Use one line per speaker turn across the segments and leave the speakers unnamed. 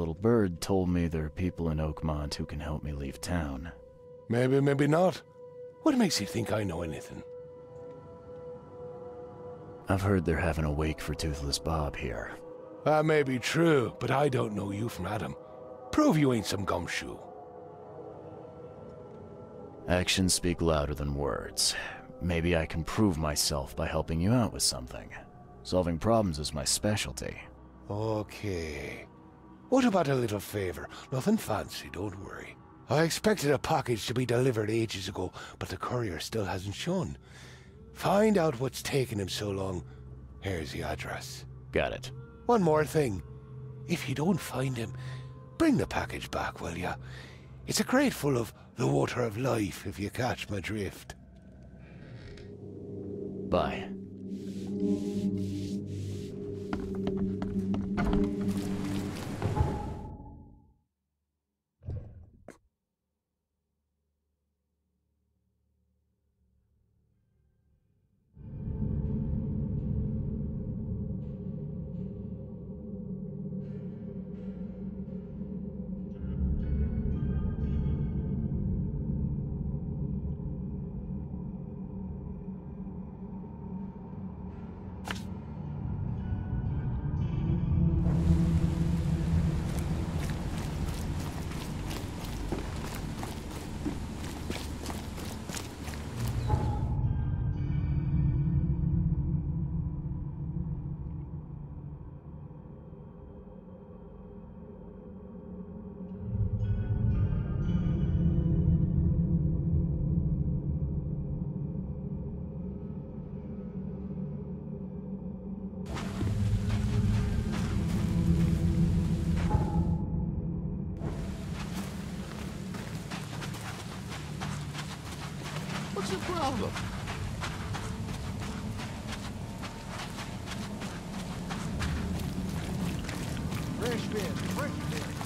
little bird told me there are people in Oakmont who can help me leave town.
Maybe, maybe not. What makes you think I know anything?
I've heard they're having a wake for Toothless Bob here.
That may be true, but I don't know you from Adam. Prove you ain't some gumshoe.
Actions speak louder than words. Maybe I can prove myself by helping you out with something. Solving problems is my specialty.
Okay. What about a little favor? Nothing fancy, don't worry. I expected a package to be delivered ages ago, but the courier still hasn't shown. Find out what's taken him so long. Here's the address.
Got it.
One more thing. If you don't find him, bring the package back, will ya? It's a crate full of the water of life, if you catch my drift.
Bye.
What's the problem? Fresh beer, fresh beer.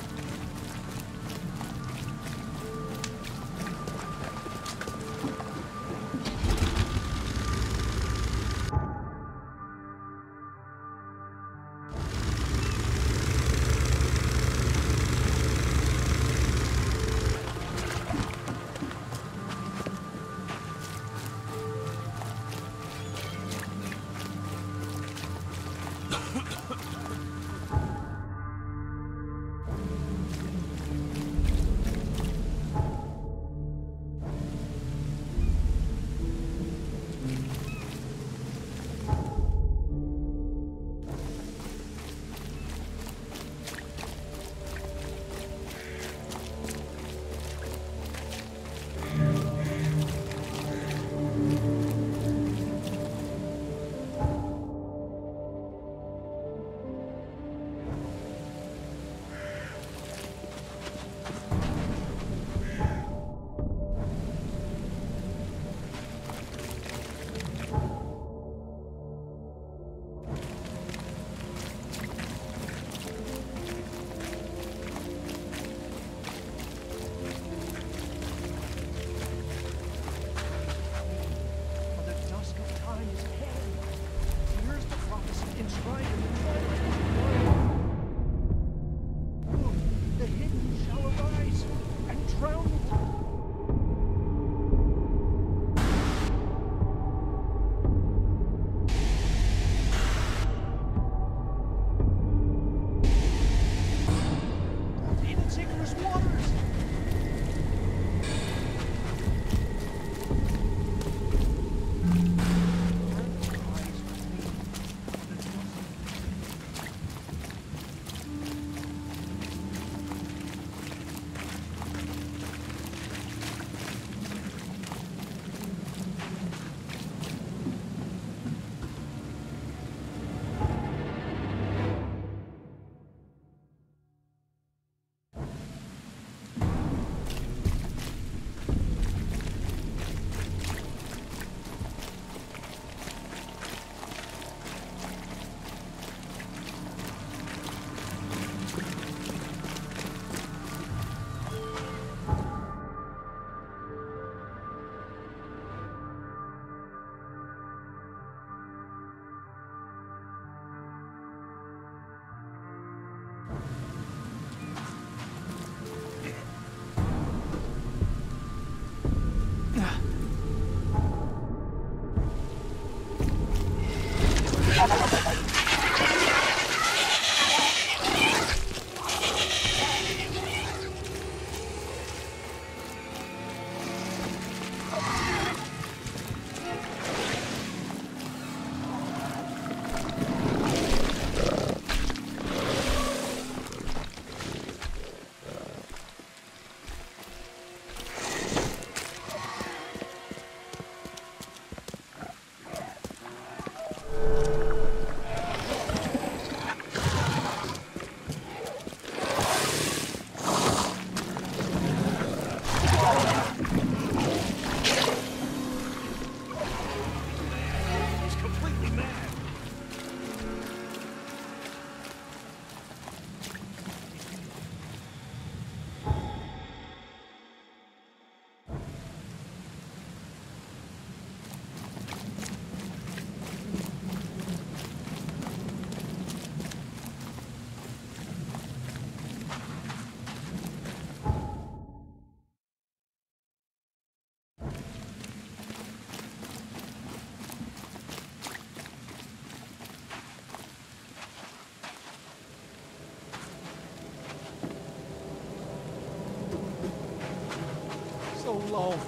alone.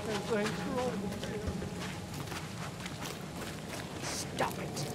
And thanks for all the care. Stop it.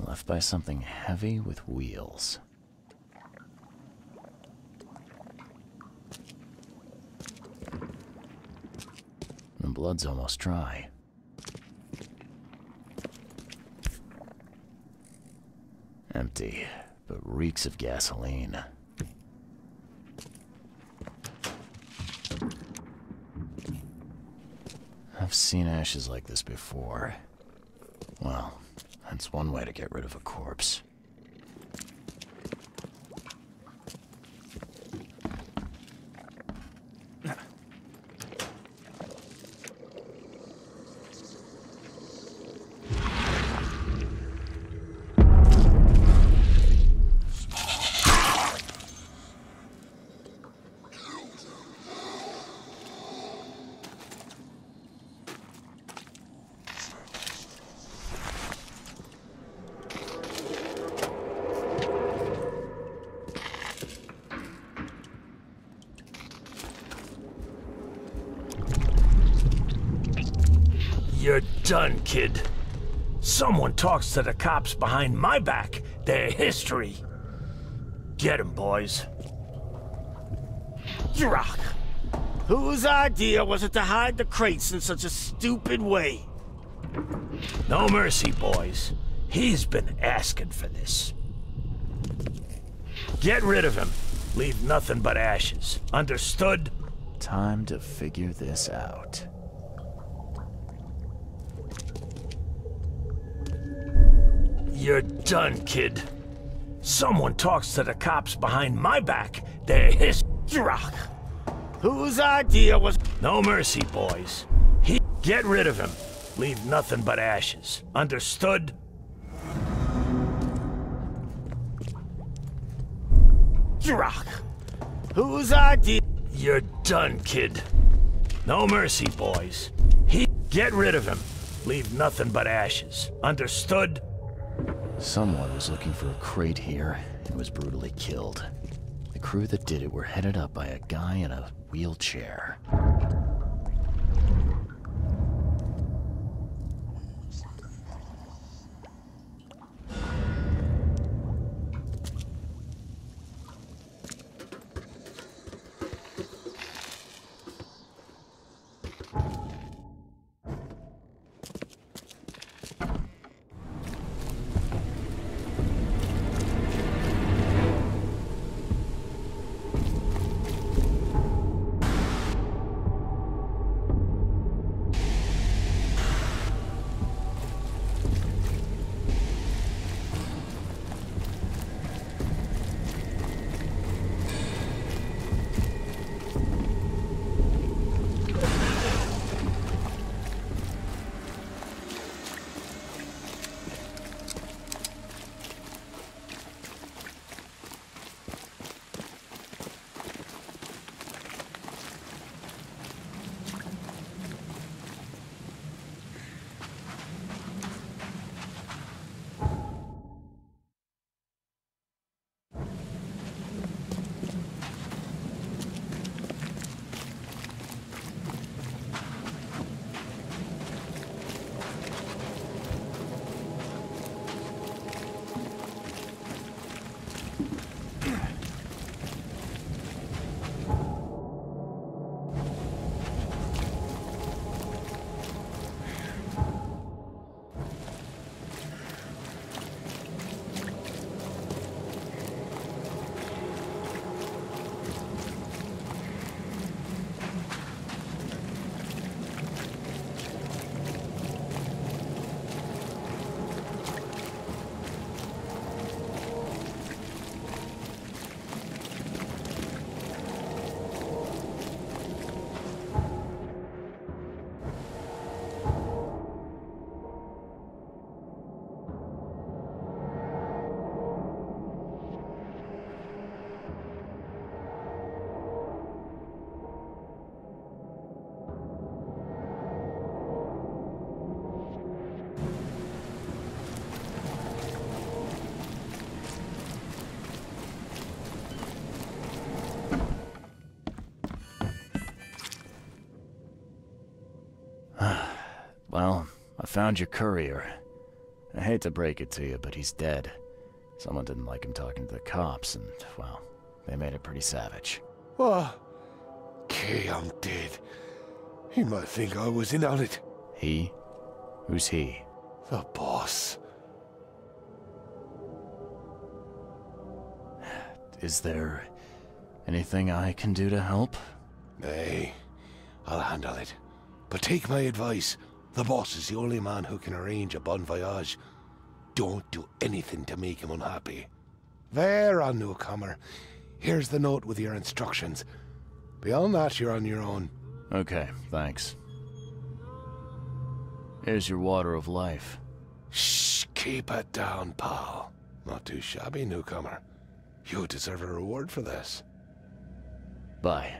Left by something heavy with wheels. The blood's almost dry. Empty, but reeks of gasoline. I've seen ashes like this before. Well, that's one way to get rid of a corpse.
You're done, kid. Someone talks to the cops behind my back. Their history. Get 'em, boys. Rock. Whose idea was it to hide the crates in such a stupid way? No mercy, boys. He's been asking for this. Get rid of him. Leave nothing but ashes. Understood?
Time to figure this out.
You're done, kid. Someone talks to the cops behind my back. Their history. Rock. Whose idea was... No mercy, boys. Get rid of him. Leave nothing but ashes. Understood? Rock. Whose idea... You're done, kid. No mercy, boys. Get rid of him. Leave nothing but ashes. Understood?
Someone was looking for a crate here and was brutally killed. The crew that did it were headed up by a guy in a wheelchair. Well, I found your courier. I hate to break it to you, but he's dead. Someone didn't like him talking to the cops, and, well, they made it pretty savage.
What? Okay, I'm dead. He might think I was in on it.
He? Who's he?
The boss.
Is there anything I can do to help?
Nay, I'll handle it. But take my advice. The boss is the only man who can arrange a bon voyage. Don't do anything to make him unhappy. There, on newcomer. Here's the note with your instructions. Beyond that, you're on your own.
Okay, thanks. Here's your water of life.
Shh, keep it down, pal. Not too shabby, newcomer. You deserve a reward for this.
Bye.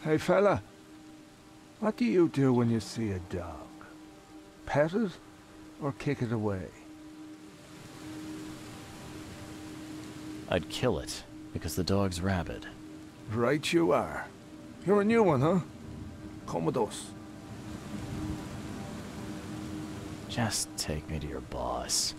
Hey fella, what do you do when you see a dog? Pet it or kick it away?
I'd kill it, because the dog's rabid.
Right you are. You're a new one, huh? Come with us.
Just take me to your boss.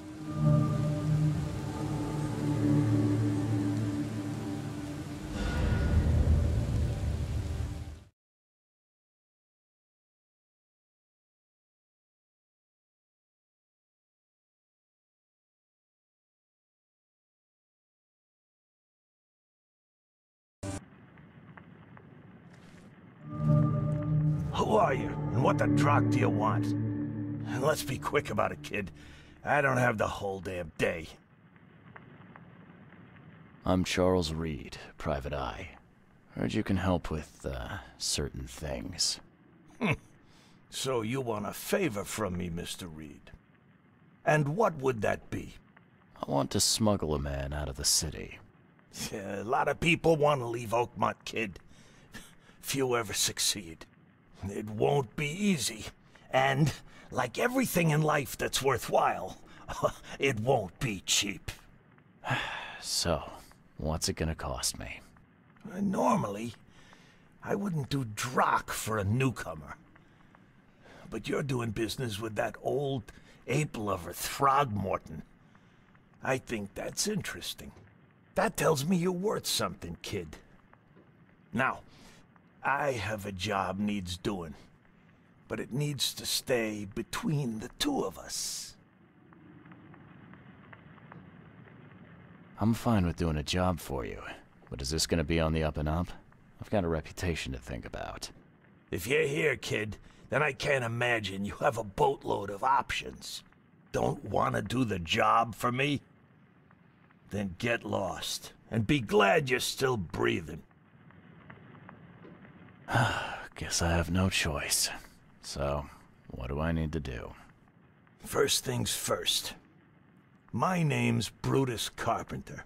Who are you, and what the drock do you want? And let's be quick about it, kid. I don't have the whole damn day.
I'm Charles Reed, Private Eye. Heard you can help with, certain things.
So you want a favor from me, Mr. Reed. And what would that be?
I want to smuggle a man out of the city.
Yeah, a lot of people want to leave Oakmont, kid. Few ever succeed. It won't be easy. And, like everything in life that's worthwhile, it won't be cheap.
So, what's it gonna cost me?
Normally, I wouldn't do drock for a newcomer. But you're doing business with that old ape-lover Throgmorton. I think that's interesting. That tells me you're worth something, kid. Now, I have a job needs doing, but it needs to stay between the two of us.
I'm fine with doing a job for you, but is this gonna be on the up and up? I've got a reputation to think about.
If you're here, kid, then I can't imagine you have a boatload of options. Don't want to do the job for me? Then get lost, and be glad you're still breathing.
Guess I have no choice. So, what do I need to do?
First things first. My name's Brutus Carpenter,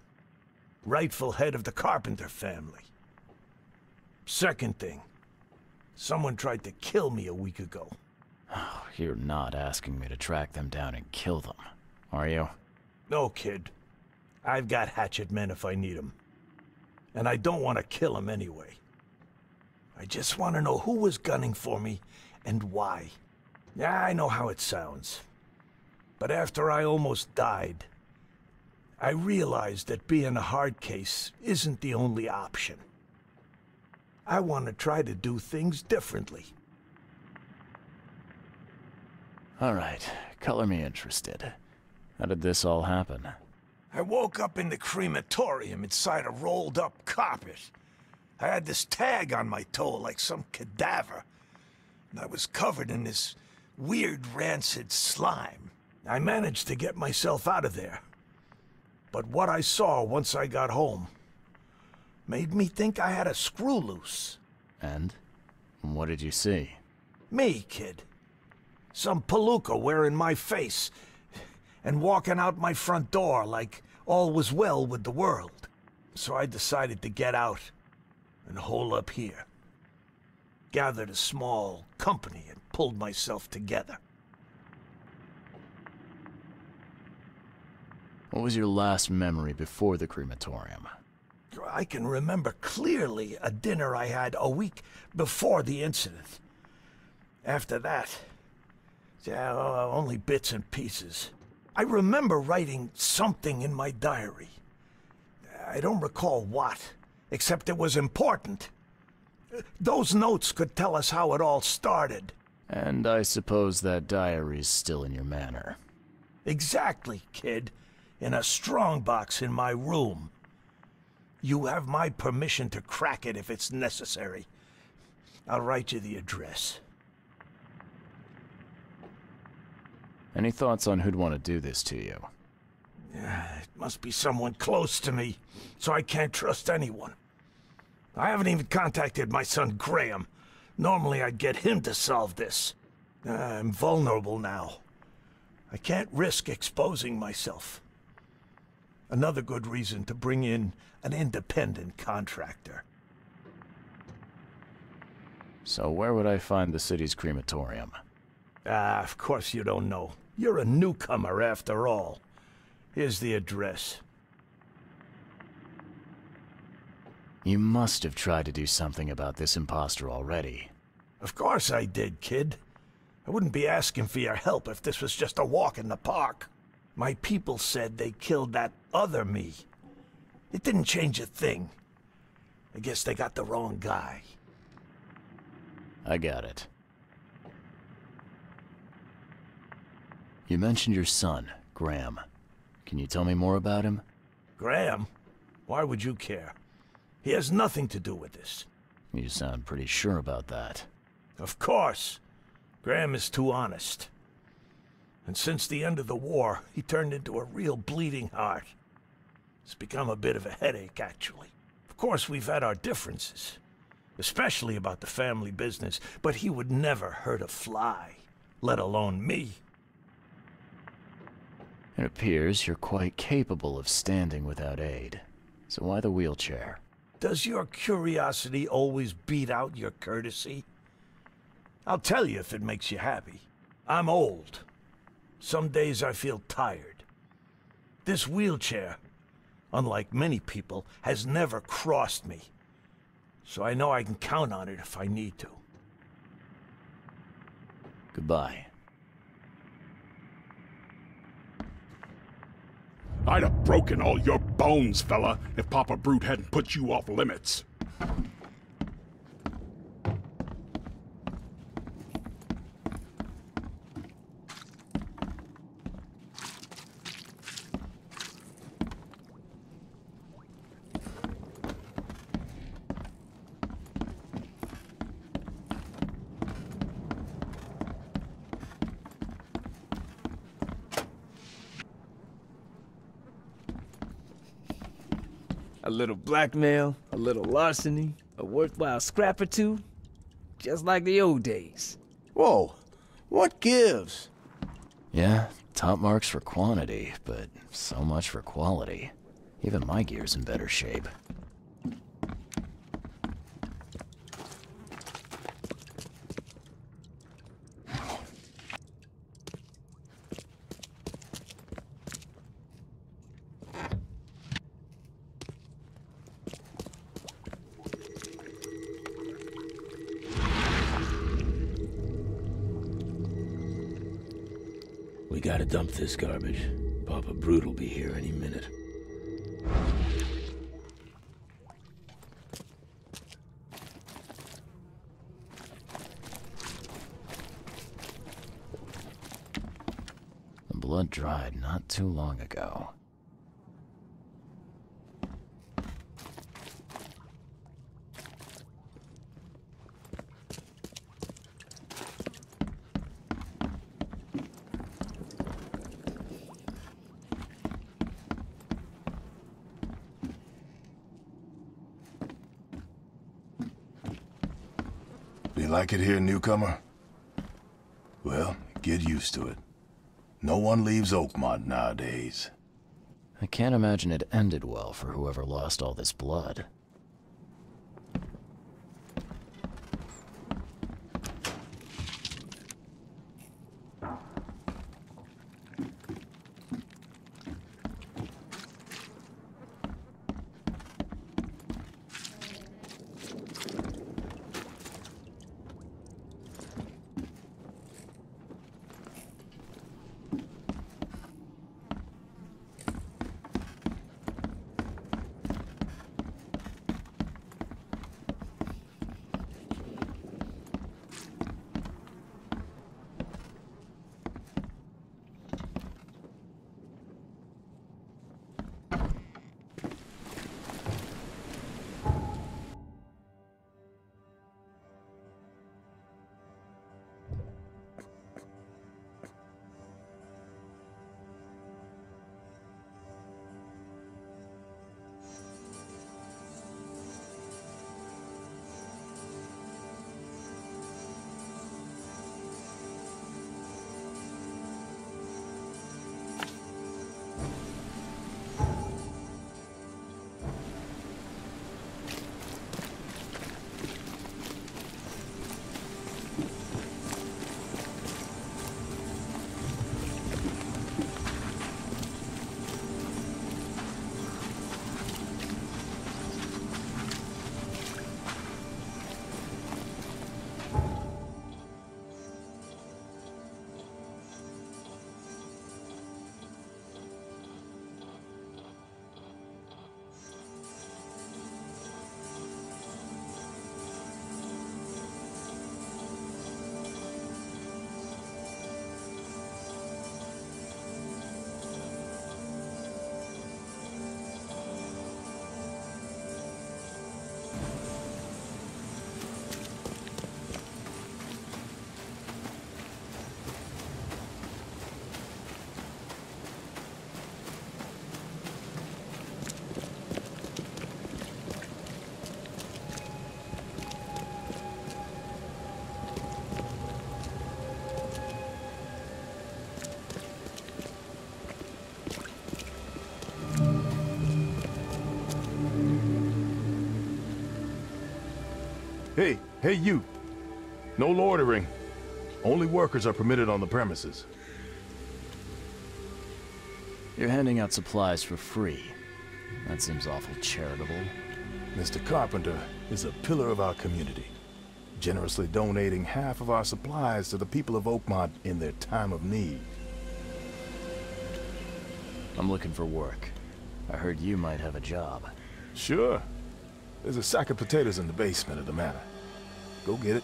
rightful head of the Carpenter family. Second thing, someone tried to kill me a week ago.
Oh, you're not asking me to track them down and kill them, are you?
No, kid. I've got hatchet men if I need them. And I don't want to kill them anyway. I just want to know who was gunning for me and why. Yeah, I know how it sounds. But after I almost died, I realized that being a hard case isn't the only option. I want to try to do things differently.
All right, color me interested. How did this all happen?
I woke up in the crematorium inside a rolled-up carpet. I had this tag on my toe like some cadaver, and I was covered in this weird rancid slime. I managed to get myself out of there. But what I saw once I got home made me think I had a screw loose.
And? What did you see?
Me, kid. Some palooka wearing my face and walking out my front door like all was well with the world. So I decided to get out and hole up here. Gathered a small company and pulled myself together.
What was your last memory before the crematorium?
I can remember clearly a dinner I had a week before the incident. After that, yeah, only bits and pieces. I remember writing something in my diary. I don't recall what, except it was important. Those notes could tell us how it all started.
And I suppose that diary's still in your manor.
Exactly, kid. In a strongbox in my room. You have my permission to crack it if it's necessary. I'll write you the address.
Any thoughts on who'd want to do this to you?
It must be someone close to me, so I can't trust anyone. I haven't even contacted my son Graham. Normally I'd get him to solve this. I'm vulnerable now. I can't risk exposing myself. Another good reason to bring in an independent contractor.
So where would I find the city's crematorium?
Ah, of course you don't know. You're a newcomer after all. Here's the address.
You must have tried to do something about this imposter already.
Of course I did, kid. I wouldn't be asking for your help if this was just a walk in the park. My people said they killed that other me. It didn't change a thing. I guess they got the wrong guy.
I got it. You mentioned your son, Graham. Can you tell me more about him?
Graham? Why would you care? He has nothing to do with this.
You sound pretty sure about that.
Of course. Graham is too honest. And since the end of the war, he turned into a real bleeding heart. It's become a bit of a headache, actually. Of course, we've had our differences, especially about the family business, but he would never hurt a fly, let alone me.
It appears you're quite capable of standing without aid. So why the wheelchair?
Does your curiosity always beat out your courtesy? I'll tell you if it makes you happy. I'm old. Some days I feel tired. This wheelchair, unlike many people, has never crossed me. So I know I can count on it if I need to.
Goodbye.
I'd have broken all your bones, fella, if Papa Brute hadn't put you off limits.
A little blackmail, a little larceny, a worthwhile scrap or two. Just like the old days.
Whoa, what gives?
Yeah, top marks for quantity, but so much for quality. Even my gear's in better shape.
We gotta dump this garbage. Papa Brute will be here any minute.
The blood dried not too long ago.
You like it here, newcomer? Well, get used to it. No one leaves Oakmont nowadays.
I can't imagine it ended well for whoever lost all this blood.
Hey you! No loitering. Only workers are permitted on the premises.
You're handing out supplies for free. That seems awful charitable.
Mr. Carpenter is a pillar of our community, generously donating half of our supplies to the people of Oakmont in their time of need.
I'm looking for work. I heard you might have a job.
Sure. There's a sack of potatoes in the basement of the manor. Go get it.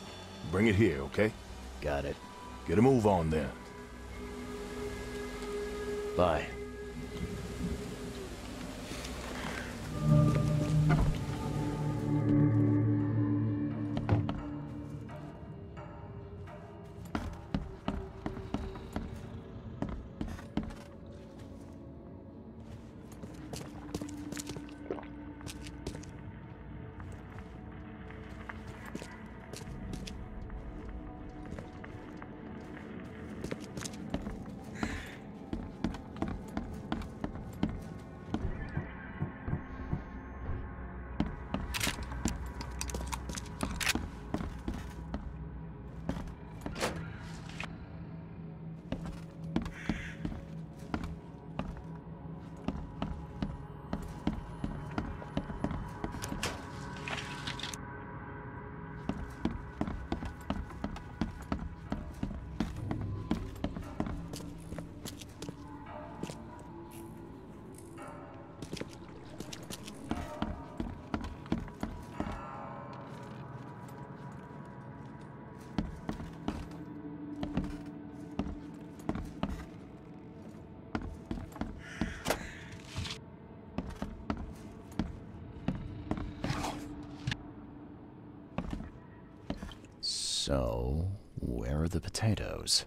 Bring it here, okay?
Got it.
Get a move on then.
Bye. So, where are the potatoes?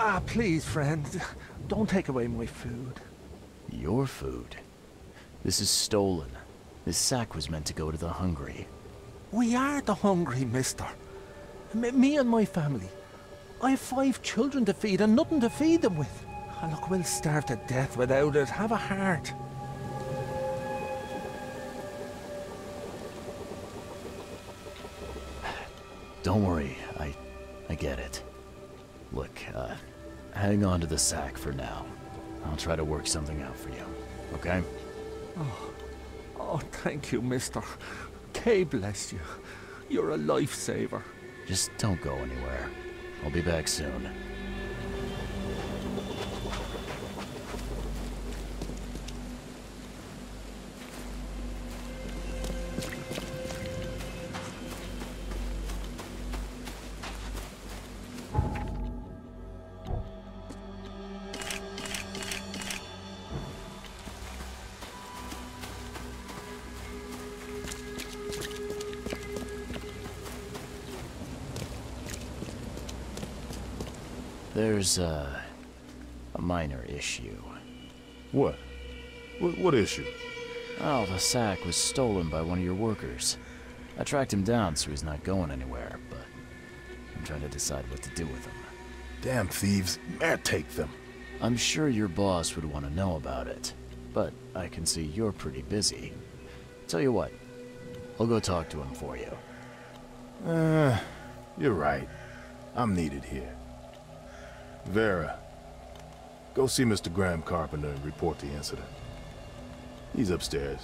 Ah, please, friend. Don't take away my food.
Your food? This is stolen. This sack was meant to go to the hungry.
We are the hungry, mister. Me and my family. I have 5 children to feed and nothing to feed them with. Oh, look, we'll starve to death without it. Have a heart.
Don't worry, I get it. Look, hang on to the sack for now. I'll try to work something out for you, okay?
Oh, thank you, mister. Kay bless you. You're a lifesaver.
Just don't go anywhere. I'll be back soon. There's a minor issue.
What? What issue?
Oh, the sack was stolen by one of your workers. I tracked him down so he's not going anywhere, but I'm trying to decide what to do with him.
Damn thieves, may I take them?
I'm sure your boss would want to know about it, but I can see you're pretty busy. Tell you what, I'll go talk to him for you.
You're right. I'm needed here. Vera, go see Mr. Graham Carpenter and report the incident. He's upstairs.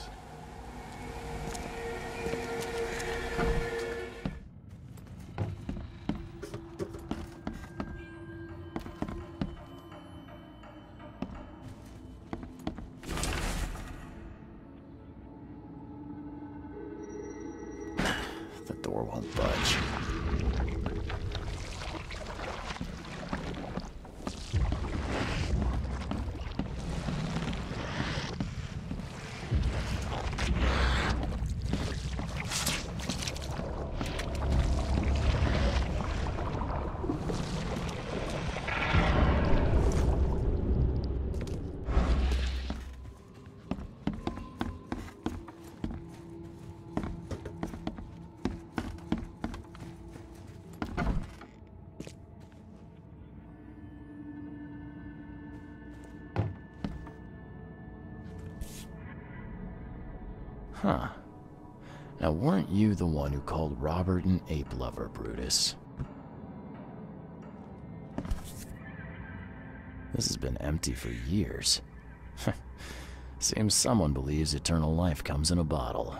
The door won't budge. Huh. Now, weren't you the one who called Robert an ape lover, Brutus? This has been empty for years. Seems someone believes eternal life comes in a bottle.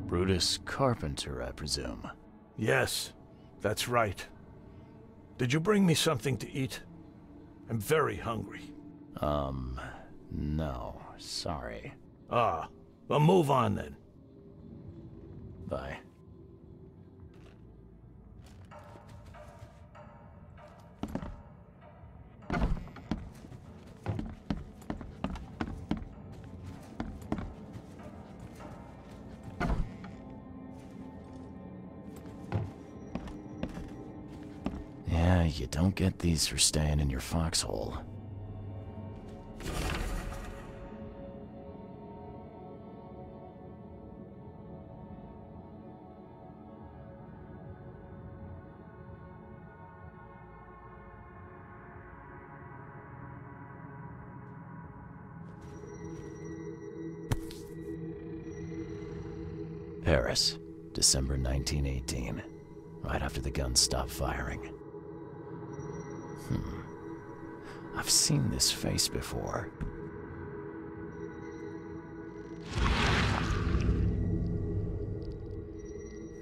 Brutus Carpenter, I presume.
Yes, that's right. Did you bring me something to eat? I'm very hungry.
No, sorry.
Ah, well, move on then.
Bye. Yeah, you don't get these for staying in your foxhole. Paris, December 1918, right after the guns stopped firing. I've seen this face before.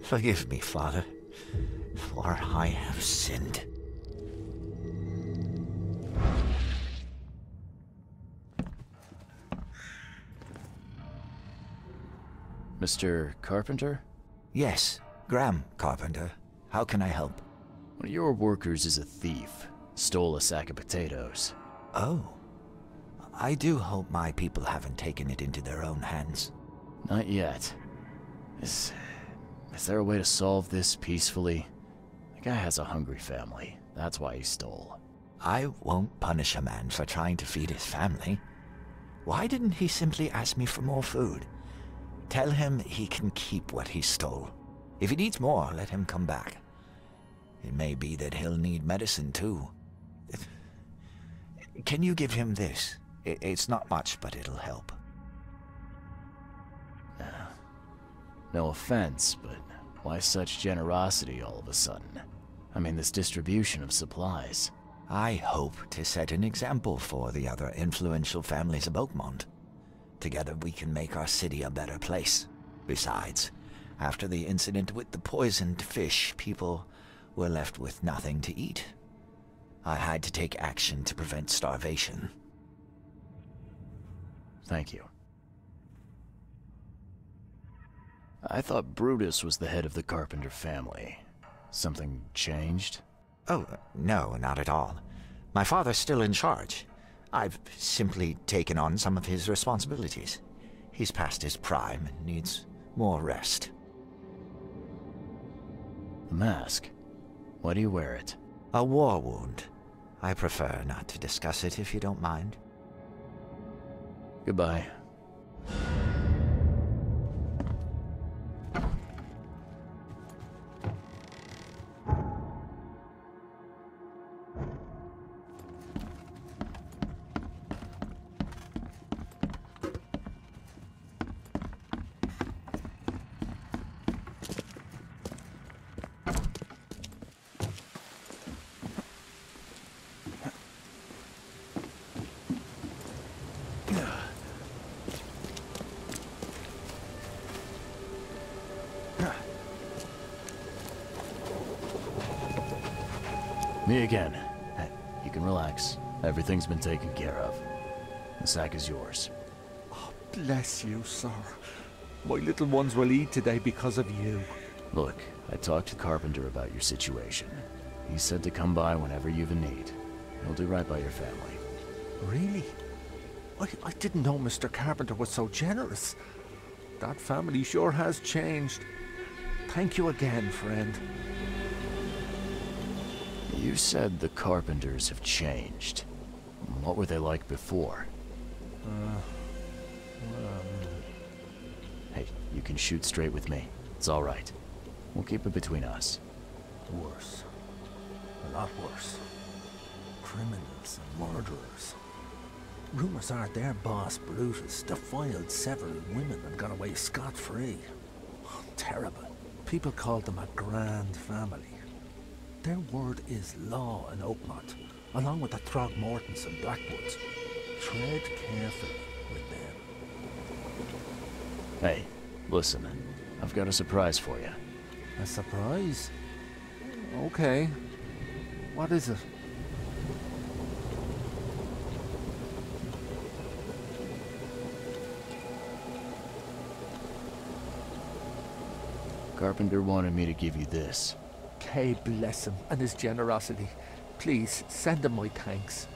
Forgive me, Father, for I have sinned.
Mr. Carpenter?
Yes, Graham Carpenter. How can I help?
One of your workers is a thief. Stole a sack of potatoes.
Oh. I do hope my people haven't taken it into their own hands.
Not yet. Is there a way to solve this peacefully? The guy has a hungry family. That's why he stole.
I won't punish a man for trying to feed his family. Why didn't he simply ask me for more food? Tell him he can keep what he stole. If he needs more, let him come back. It may be that he'll need medicine too. Can you give him this? It's not much, but it'll help.
No offense, but why such generosity all of a sudden? I mean, this distribution of supplies.
I hope to set an example for the other influential families of Oakmont. Together we can make our city a better place. Besides, after the incident with the poisoned fish, people were left with nothing to eat. I had to take action to prevent starvation.
Thank you. I thought Brutus was the head of the Carpenter family. Something changed?
Oh, no, not at all. My father's still in charge. I've simply taken on some of his responsibilities. He's past his prime and needs more rest.
The mask. Why do you wear it?
A war wound. I prefer not to discuss it if you don't mind.
Goodbye. Me again. Hey, you can relax. Everything's been taken care of. The sack is yours.
Oh, bless you, sir. My little ones will eat today because of you.
Look, I talked to Carpenter about your situation. He said to come by whenever you've a need. He'll do right by your family.
Really? I didn't know Mr. Carpenter was so generous. That family sure has changed. Thank you again, friend.
You said the Carpenters have changed. What were they like before? Hey, you can shoot straight with me. It's all right. We'll keep it between us.
Worse. A lot worse. Criminals and murderers. Rumors are their boss, Brutus, defiled several women and got away scot-free. Oh, terrible. People called them a grand family. Their word is law in Oakmont, along with the Throgmortons and Blackwoods. Tread carefully with them.
Hey, listen. I've got a surprise for you.
A surprise? Okay. What is it?
Carpenter wanted me to give you this.
Kay bless him and his generosity. Please, send him my thanks.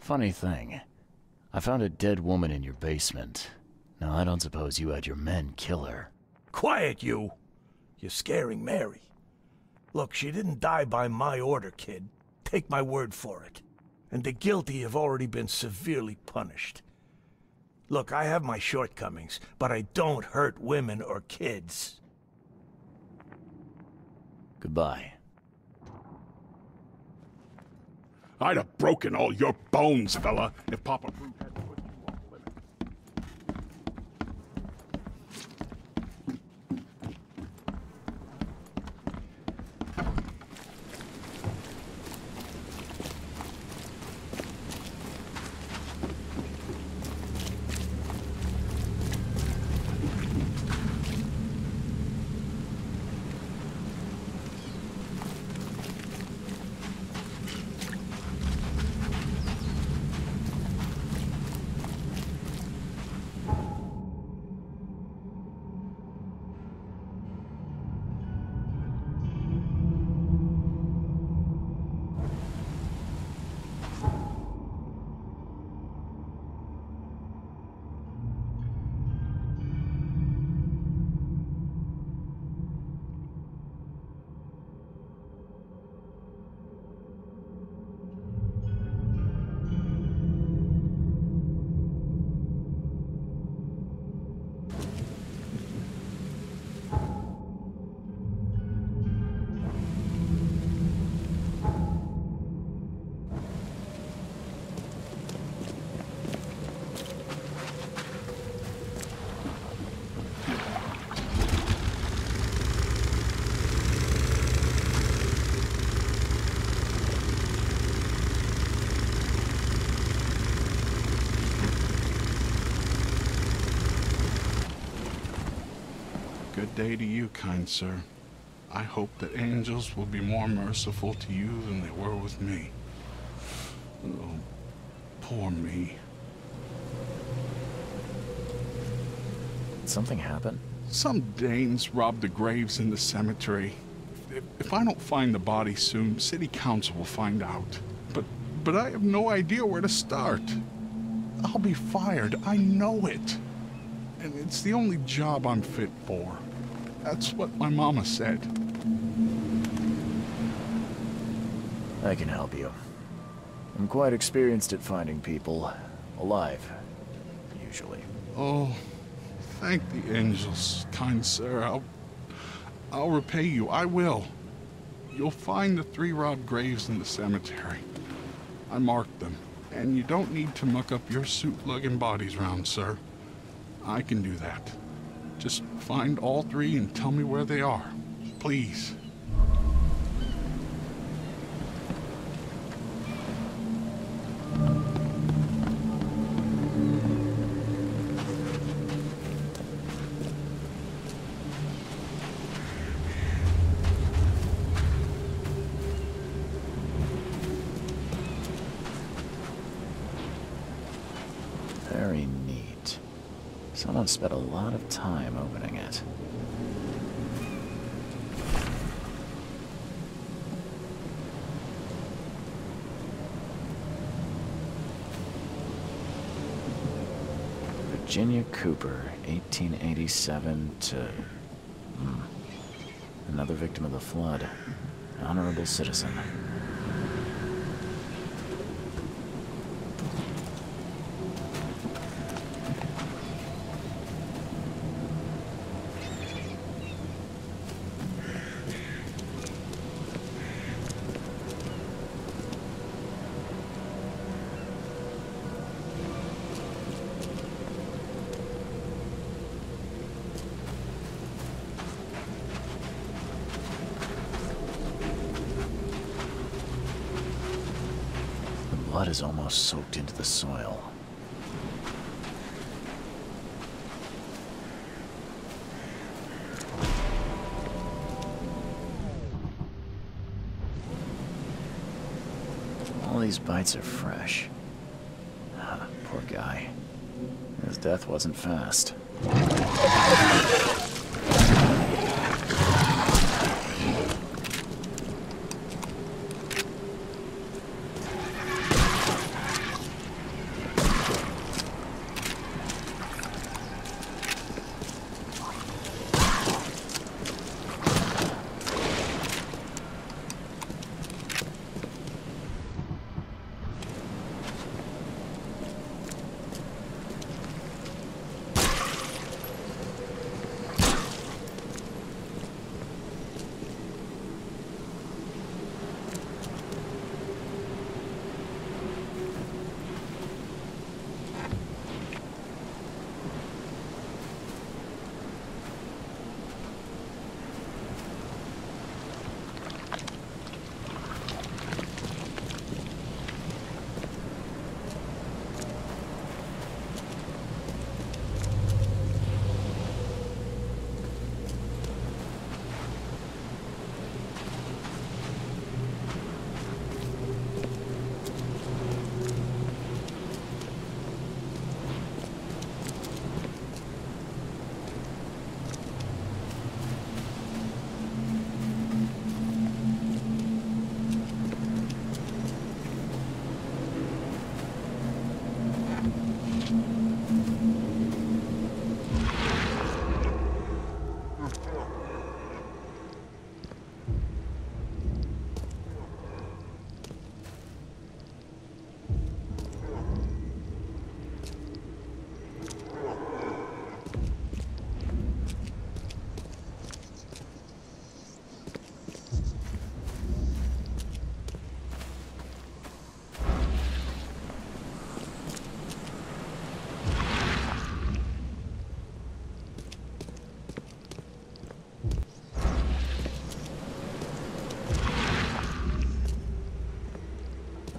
Funny thing, I found a dead woman in your basement. Now, I don't suppose you had your men kill her.
Quiet, you! You're scaring Mary. Look, she didn't die by my order, kid. Take my word for it. And the guilty have already been severely punished. Look, I have my shortcomings, but I don't hurt women or kids.
Goodbye.
I'd have broken all your bones, fella, if Papa Brute hadn't put you off limits. Good day to you, kind sir. I hope that angels will be more merciful to you than they were with me. Oh, poor me.
Did something happen?
Some Danes robbed the graves in the cemetery. If I don't find the body soon, city council will find out. But I have no idea where to start. I'll be fired, I know it. And it's the only job I'm fit for. That's what my mama said.
I can help you. I'm quite experienced at finding people alive, usually.
Oh, thank the angels, kind sir. I'll repay you, I will. You'll find the 3 robbed graves in the cemetery. I marked them, and you don't need to muck up your suit lugging bodies round, sir. I can do that. Just find all 3 and tell me where they are, please.
Very neat. Someone spent a lot of time opening it. Virginia Cooper, 1887 to... Another victim of the flood. Honorable citizen. Blood is almost soaked into the soil. All these bites are fresh. Poor guy. His death wasn't fast.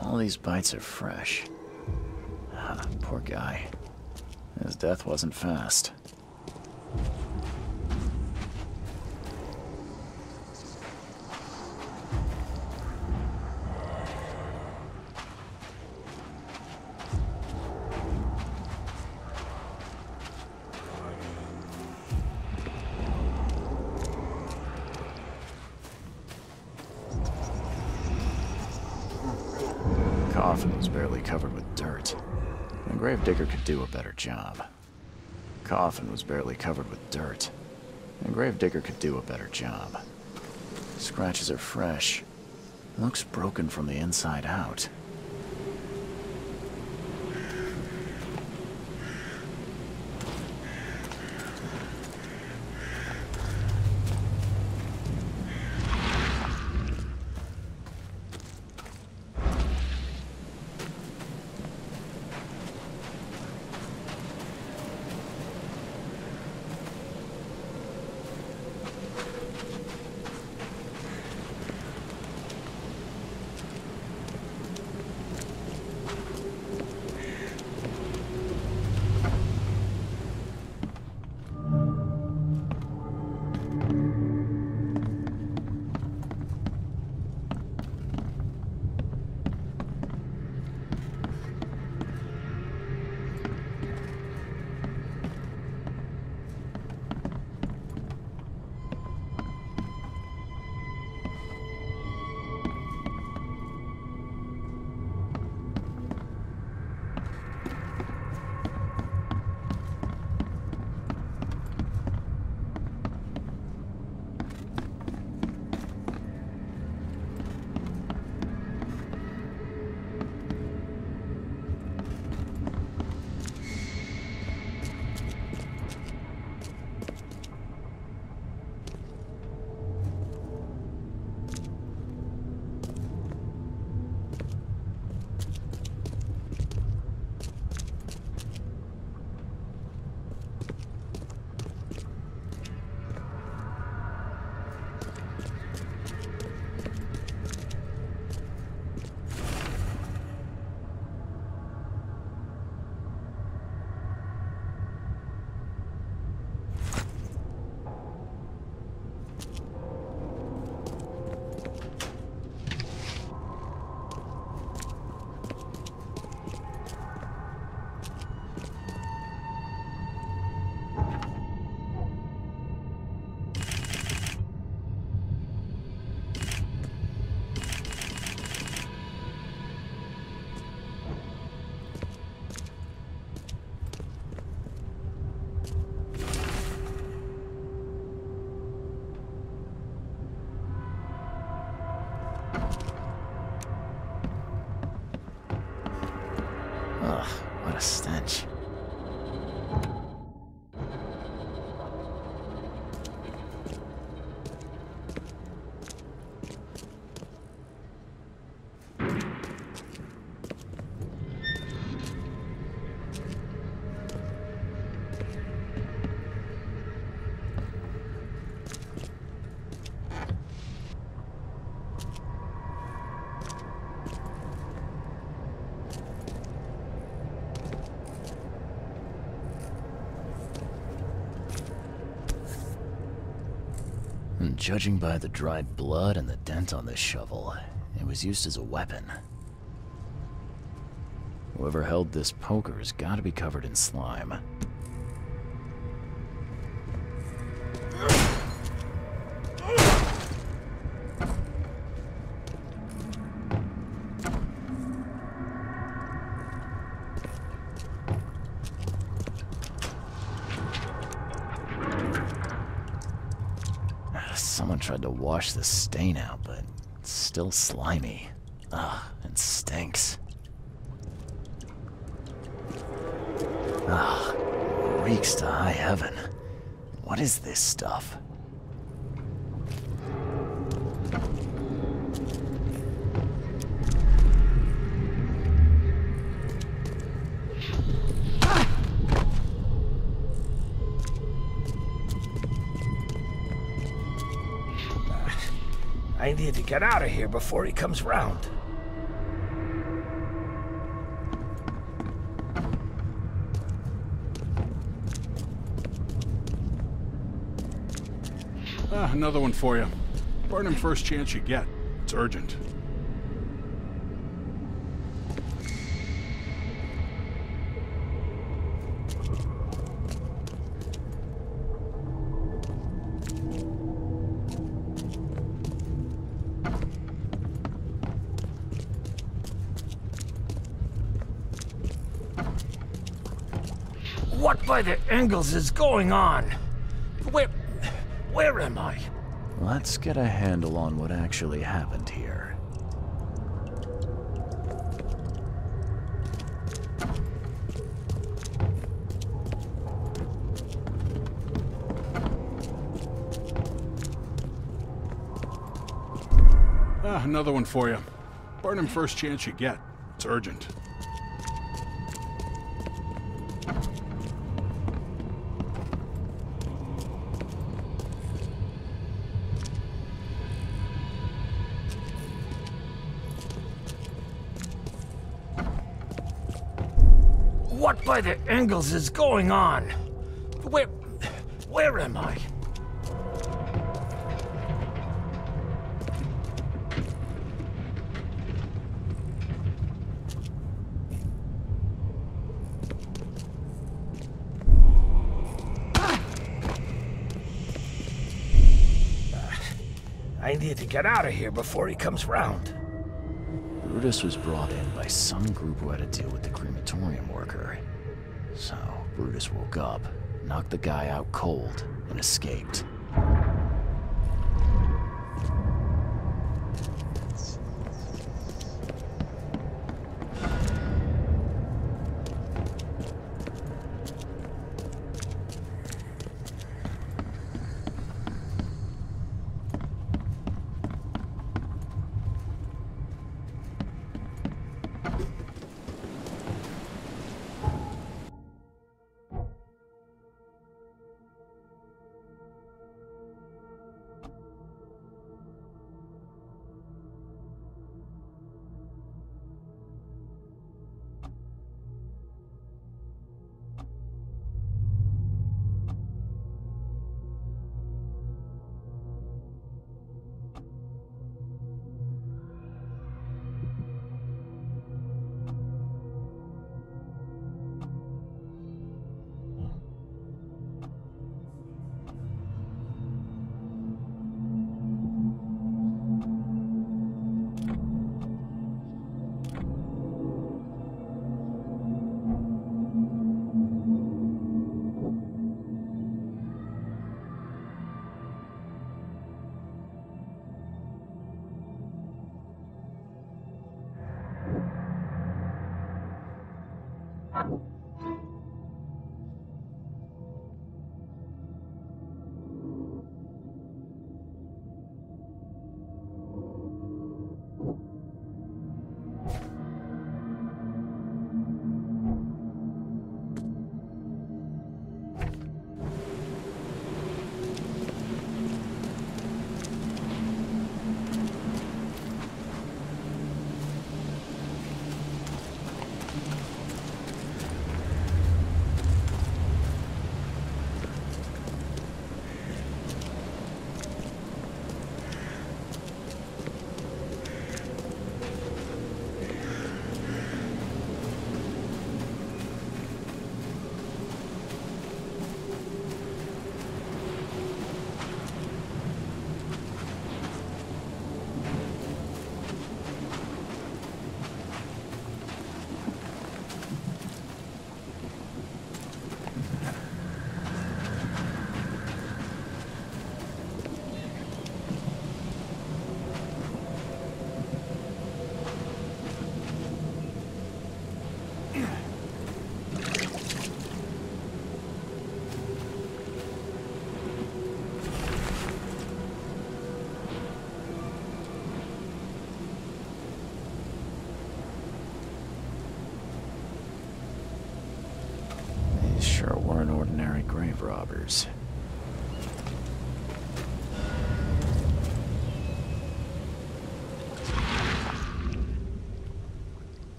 All these bites are fresh. Poor guy. His death wasn't fast. Coffin was barely covered with dirt. The gravedigger could do a better job. Coffin was barely covered with dirt. The gravedigger could do a better job. Scratches are fresh. Looks broken from the inside out. Ugh, what a stench. And judging by the dried blood and the dent on this shovel, it was used as a weapon. Whoever held this poker has got to be covered in slime. Someone tried to wash the stain out, but it's still slimy. Ugh, and stinks. Ugh, reeks to high heaven. What is this stuff?
I need to get out of here before he comes round.
Another one for you. Burn him first chance you get. It's urgent.
What by the Engels is going on? Where am I?
Let's get a handle on what actually happened here.
Another one for you. Burn him first chance you get. It's urgent.
What by the Engels is going on? Where am I? I need to get out of here before he comes round.
Brutus was brought in by some group who had to deal with the crematorium worker. So, Brutus woke up, knocked the guy out cold, and escaped. Sure weren't ordinary grave robbers.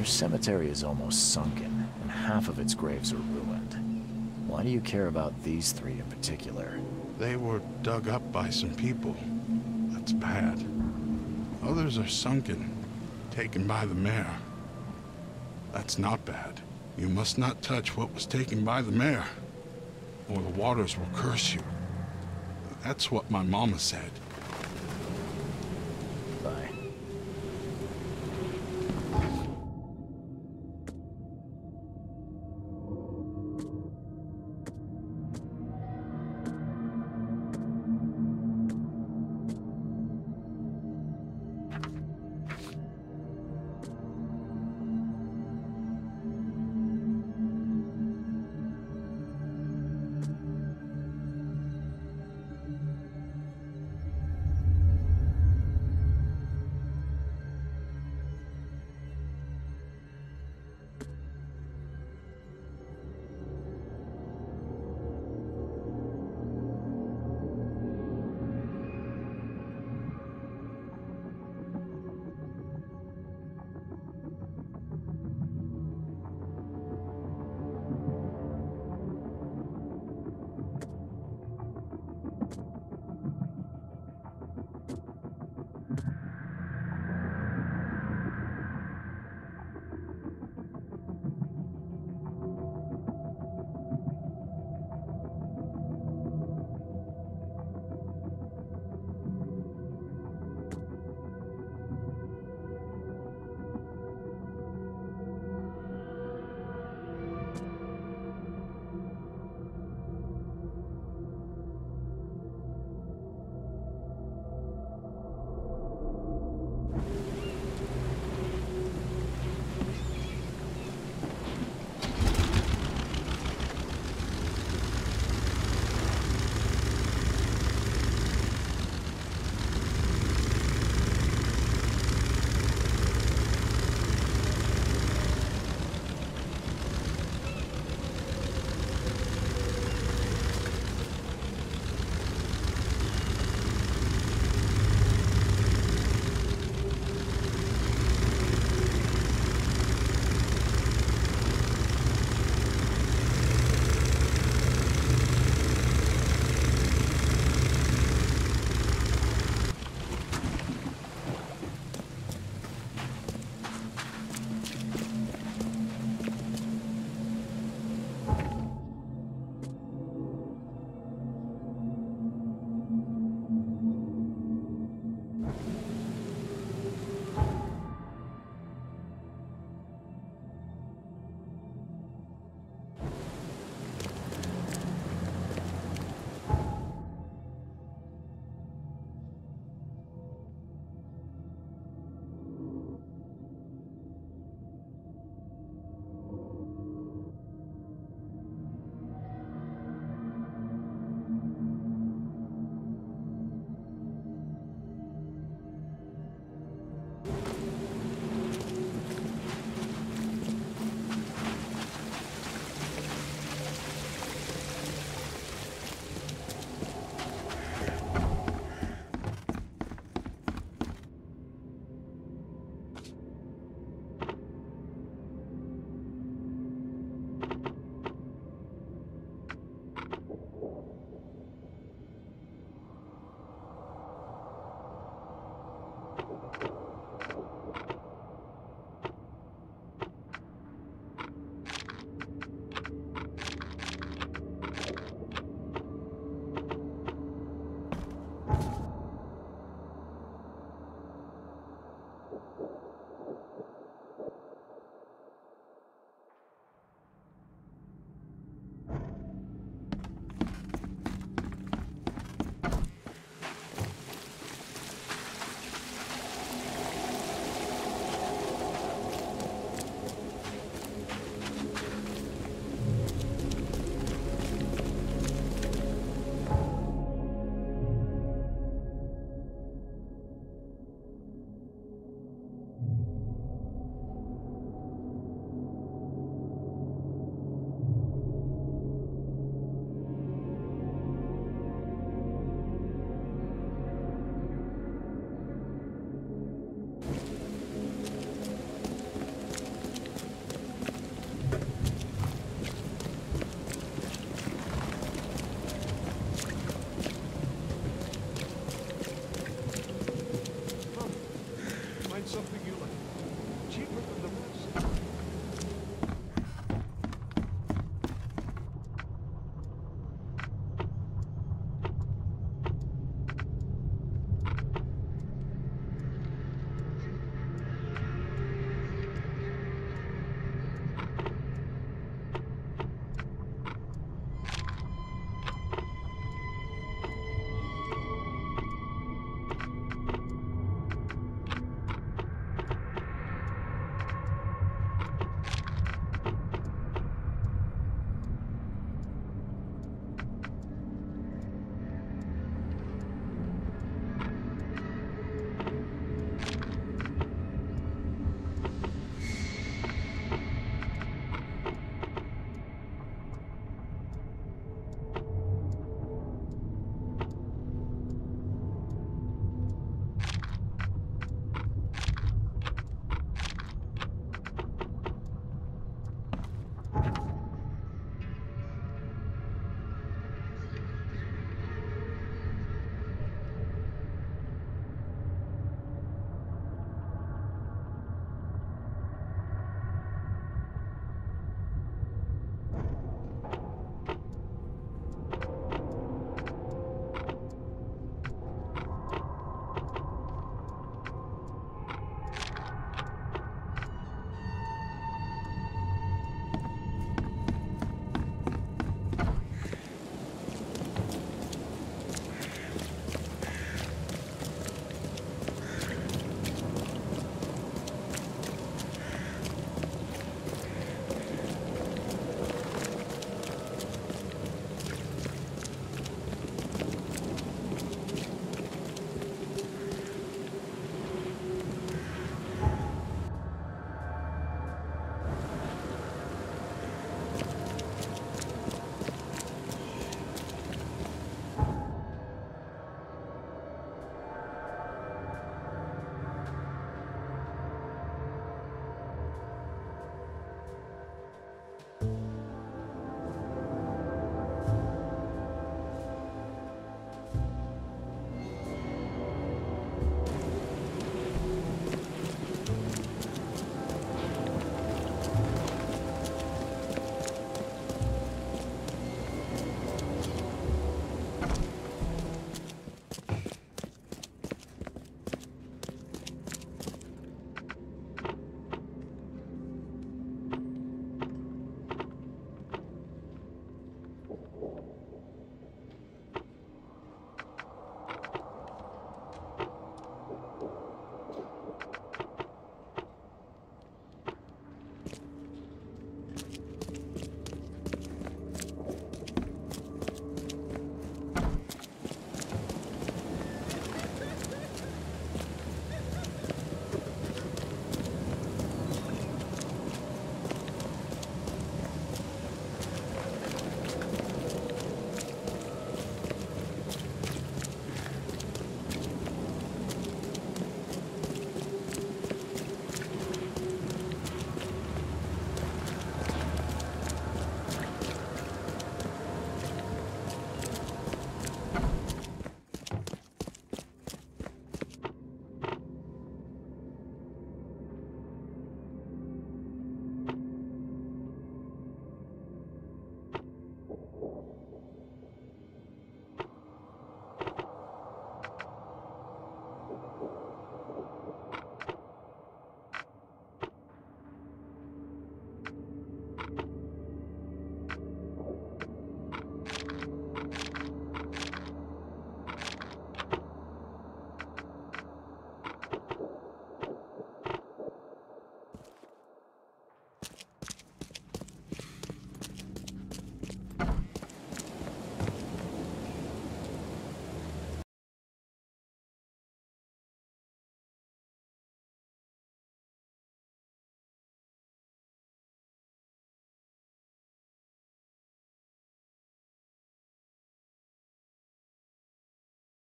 Your cemetery is almost sunken, and half of its graves are ruined. Why do you care about these three in particular?
They were dug up by some people. That's bad. Others are sunken, taken by the mayor. That's not bad. You must not touch what was taken by the mayor, or the waters will curse you. That's what my mama said.